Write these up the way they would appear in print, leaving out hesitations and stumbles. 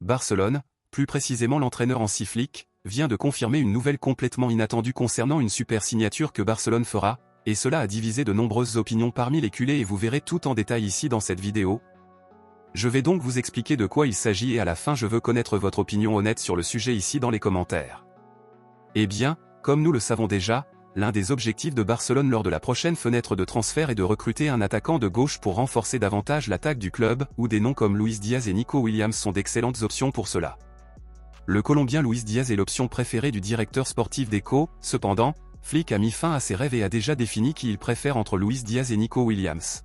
Barcelone, plus précisément l'entraîneur Hansi Flick, vient de confirmer une nouvelle complètement inattendue concernant une super signature que Barcelone fera, et cela a divisé de nombreuses opinions parmi les culés et vous verrez tout en détail ici dans cette vidéo. Je vais donc vous expliquer de quoi il s'agit et à la fin je veux connaître votre opinion honnête sur le sujet ici dans les commentaires. Eh bien, comme nous le savons déjà, l'un des objectifs de Barcelone lors de la prochaine fenêtre de transfert est de recruter un attaquant de gauche pour renforcer davantage l'attaque du club, où des noms comme Luis Diaz et Nico Williams sont d'excellentes options pour cela. Le Colombien Luis Diaz est l'option préférée du directeur sportif d'Eco, cependant, Flick a mis fin à ses rêves et a déjà défini qui il préfère entre Luis Diaz et Nico Williams.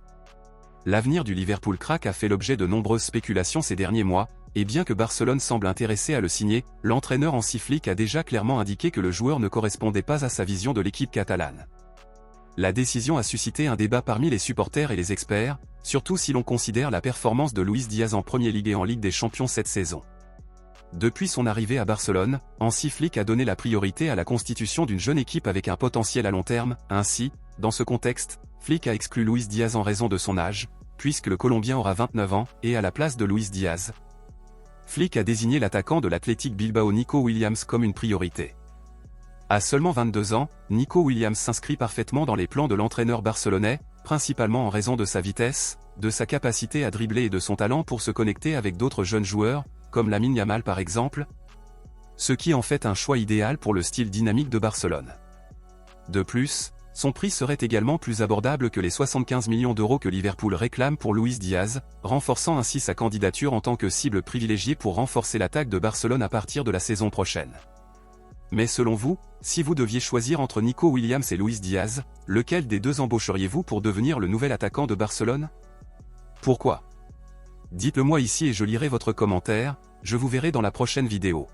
L'avenir du Liverpool crack a fait l'objet de nombreuses spéculations ces derniers mois, et bien que Barcelone semble intéressé à le signer, l'entraîneur Hansi Flick a déjà clairement indiqué que le joueur ne correspondait pas à sa vision de l'équipe catalane. La décision a suscité un débat parmi les supporters et les experts, surtout si l'on considère la performance de Luis Diaz en Premier League et en Ligue des Champions cette saison. Depuis son arrivée à Barcelone, Hansi Flick a donné la priorité à la constitution d'une jeune équipe avec un potentiel à long terme. Ainsi, dans ce contexte, Flick a exclu Luis Diaz en raison de son âge, puisque le Colombien aura 29 ans, et à la place de Luis Diaz, Flick a désigné l'attaquant de l'Athletic Bilbao Nico Williams comme une priorité. À seulement 22 ans, Nico Williams s'inscrit parfaitement dans les plans de l'entraîneur barcelonais, principalement en raison de sa vitesse, de sa capacité à dribbler et de son talent pour se connecter avec d'autres jeunes joueurs, comme Lamine Yamal par exemple, ce qui en fait un choix idéal pour le style dynamique de Barcelone. De plus, son prix serait également plus abordable que les 75 millions d'euros que Liverpool réclame pour Luis Diaz, renforçant ainsi sa candidature en tant que cible privilégiée pour renforcer l'attaque de Barcelone à partir de la saison prochaine. Mais selon vous, si vous deviez choisir entre Nico Williams et Luis Diaz, lequel des deux embaucheriez-vous pour devenir le nouvel attaquant de Barcelone? Pourquoi? Dites-le moi ici et je lirai votre commentaire, je vous verrai dans la prochaine vidéo.